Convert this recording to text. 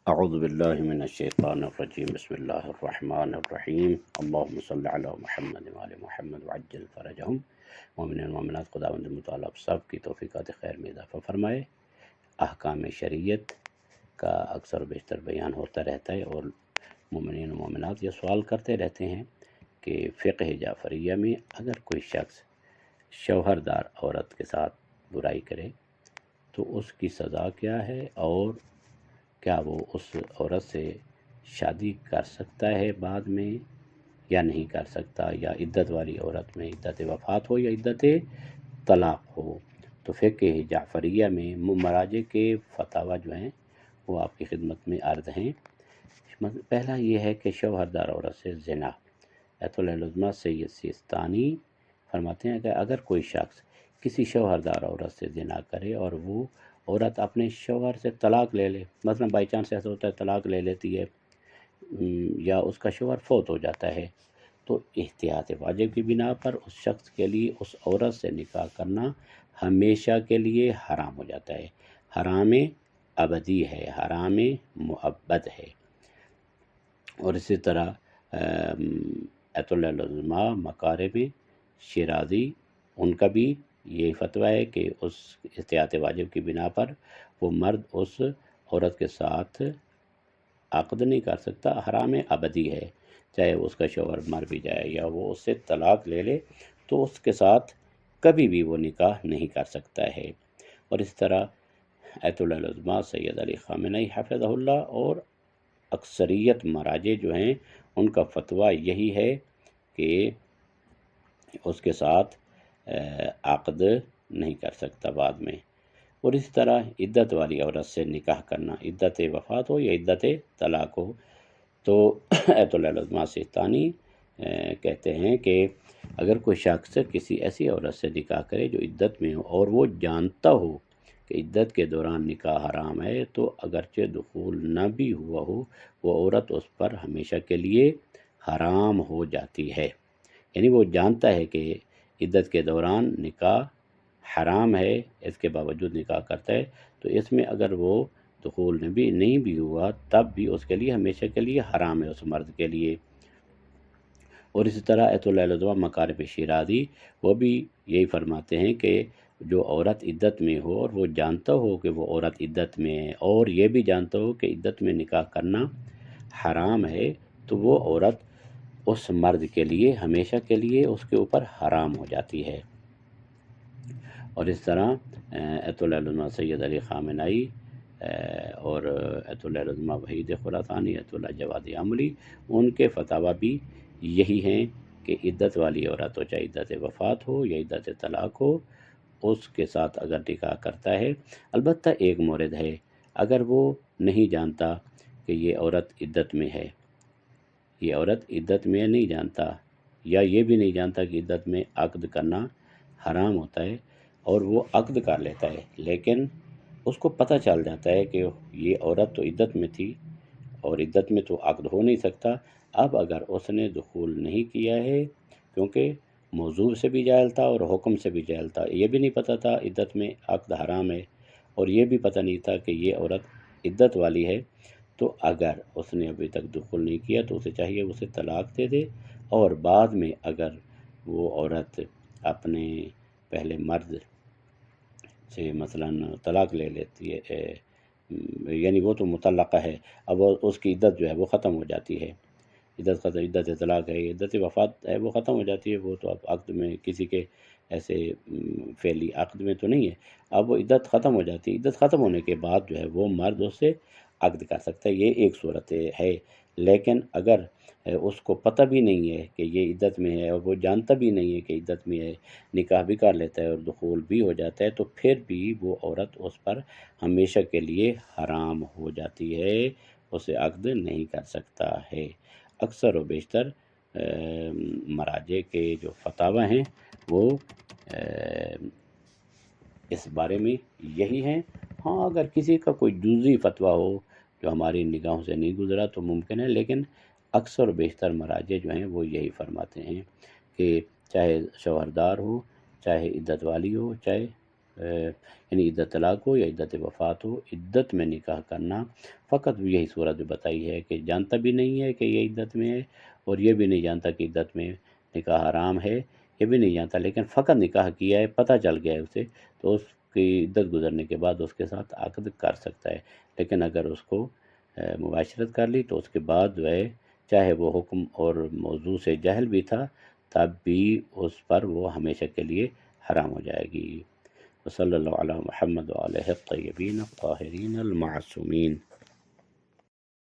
اعوذ باللہ من الشیطان الرجیم بسم اللہ الرحمن الرحیم اللہم صلی علی محمد وعلی محمد وعجل فرجہم۔ مومنین مومنات، خداوند متعال سب کی توفیقات خیر میں اضافہ فرمائے۔ احکام شریعت کا اکثر و بیشتر بیان ہوتا رہتا ہے اور مومنین و مومنات یہ سوال کرتے رہتے ہیں کہ فقہ جعفریہ میں اگر کوئی شخص شوہردار عورت کے ساتھ برائی کرے تو اس کی سزا کیا ہے، اور کیا وہ اس عورت سے شادی کر سکتا ہے بعد میں یا نہیں کر سکتا، یا عدت والی عورت میں عدت وفات ہو یا عدت طلاق ہو۔ تو فقہ جعفریہ میں مراجع کے فتاوی جو ہیں وہ آپ کی خدمت میں عرض ہیں۔ پہلا یہ ہے کہ شوہردار عورت سے زنا، ایت العظمہ سید سیستانی فرماتے ہیں کہ اگر کوئی شخص کسی شوہردار عورت سے زنا کرے اور وہ عورت اپنے شوہر سے طلاق لے لے، مثلا بائی چانس ایسا ہوتا ہے طلاق لے لیتی ہے یا اس کا شوہر فوت ہو جاتا ہے، تو احتیاط واجب کی بنا پر اس شخص کے لیے اس عورت سے نکاح کرنا ہمیشہ کے لیے حرام ہو جاتا ہے، حرام ابدی ہے، حرام مؤبد ہے۔ اور اسی طرح ایت العظمہ مکارم شیرازی، ان کا بھی یہی فتویٰ ہے کہ اس احتیاط واجب کی بنا پر وہ مرد اس عورت کے ساتھ عقد نہیں کر سکتا، حرام ابدی ہے، چاہے اس کا شوہر مر بھی جائے یا وہ اس سے طلاق لے لے تو اس کے ساتھ کبھی بھی وہ نکاح نہیں کر سکتا ہے۔ اور اس طرح ایت العظمہ سید علی خامنئی حفظہ اللہ اور اکثریت مراجع جو ہیں ان کا فتویٰ یہی ہے کہ اس کے ساتھ عقد نہیں کر سکتا بعد میں۔ اور اس طرح عدت والی عورت سے نکاح کرنا، عدت وفات ہو یا عدت طلاق ہو، تو ایت العظمہ سیستانی کہتے ہیں کہ اگر کوئی شخص کسی ایسی عورت سے نکاح کرے جو عدت میں ہو اور وہ جانتا ہو کہ عدت کے دوران نکاح حرام ہے، تو اگرچہ دخول نہ بھی ہوا ہو وہ عورت اس پر ہمیشہ کے لیے حرام ہو جاتی ہے۔ یعنی وہ جانتا ہے کہ عدت کے دوران نکاح حرام ہے، اس کے باوجود نکاح کرتا ہے، تو اس میں اگر وہ دخول نہیں بھی ہوا تب بھی اس کے لیے ہمیشہ کے لیے حرام ہے اس مرد کے لیے۔ اور اسی طرح ایت العظمہ مکارم شیرازی وہ بھی یہی فرماتے ہیں کہ جو عورت عدت میں ہو اور وہ جانتا ہو کہ وہ عورت عدت میں ہے اور یہ بھی جانتا ہو کہ عدت میں نکاح کرنا حرام ہے، تو وہ عورت اس مرد کے لیے ہمیشہ کے لیے اس کے اوپر حرام ہو جاتی ہے۔ اور اس طرح ایت العظمہ سید علی خامنئی اور ایت العظمہ وحید خراسانی، ایت اللہ جواد عملی، ان کے فتاوی بھی یہی ہیں کہ عدت والی عورت ہو، چاہے عدت وفات ہو یا عدت طلاق ہو، اس کے ساتھ اگر نکاح کرتا ہے، البتہ ایک مورد ہے، اگر وہ نہیں جانتا کہ یہ عورت عدت میں ہے، یہ عورت عدت میں نہیں جانتا، یا یہ بھی نہیں جانتا کہ عدت میں عقد کرنا حرام ہوتا ہے اور وہ عقد کر لیتا ہے، لیکن اس کو پتہ چل جاتا ہے کہ یہ عورت تو عدت میں تھی اور عدت میں تو عقد ہو نہیں سکتا۔ اب اگر اس نے دخول نہیں کیا ہے، کیونکہ موضوع سے بھی جاہل تھا اور حکم سے بھی جاہل تھا، یہ بھی نہیں پتہ تھا عدت میں عقد حرام ہے، اور یہ بھی پتہ نہیں تھا کہ یہ عورت عدت والی ہے، تو اگر اس نے ابھی تک دخول نہیں کیا تو اسے چاہیے اسے طلاق دے دے، اور بعد میں اگر وہ عورت اپنے پہلے مرد سے مثلا طلاق لے لیتی ہے، یعنی وہ تو مطلقہ ہے، اب اس کی عدت جو ہے وہ ختم ہو جاتی ہے، عدت طلاق ہے، عدت وفات ہے، وہ ختم ہو جاتی ہے، وہ تو اب عقد میں کسی کے ایسے فعلی عقد میں تو نہیں ہے، اب وہ عدت ختم ہو جاتی ہے، عدت ختم ہونے کے بعد جو ہے وہ مرد اس سے عقد کر سکتا ہے، یہ ایک صورت ہے۔ لیکن اگر اس کو پتہ بھی نہیں ہے کہ یہ عدت میں ہے اور وہ جانتا بھی نہیں ہے کہ عدت میں ہے، نکاح بھی کر لیتا ہے اور دخول بھی ہو جاتا ہے، تو پھر بھی وہ عورت اس پر ہمیشہ کے لیے حرام ہو جاتی ہے، اسے عقد نہیں کر سکتا ہے۔ اکثر و بیشتر مراجع کے جو فتاوی ہیں وہ اس بارے میں یہی ہیں۔ ہاں، اگر کسی کا کوئی جزوی فتویٰ ہو جو ہماری نگاہوں سے نہیں گزرا تو ممکن ہے، لیکن اکثر و بیشتر مراجع جو ہیں وہ یہی فرماتے ہیں کہ چاہے شوہردار ہو، چاہے عدت والی ہو، چاہے یعنی عدت طلاق ہو یا عدت وفات ہو، عدت میں نکاح کرنا فقط یہی صورت بتائی ہے کہ جانتا بھی نہیں ہے کہ یہ عدت میں ہے، اور یہ بھی نہیں جانتا کہ عدت میں نکاح حرام ہے، یہ بھی نہیں جانتا، لیکن فقط نکاح کیا ہے، پتہ چل گیا ہے اسے، تو اس کی عدت گزرنے کے بعد اس کے ساتھ عقد کر سکتا ہے۔ لیکن اگر اس کو مباشرت کر لی تو اس کے بعد جو ہے، چاہے وہ حکم اور موضوع سے جہل بھی تھا، تب بھی اس پر وہ ہمیشہ کے لیے حرام ہو جائے گی۔ وصلی اللہ علی محمد وآلہ الطیبین الطاہرین المعصومین۔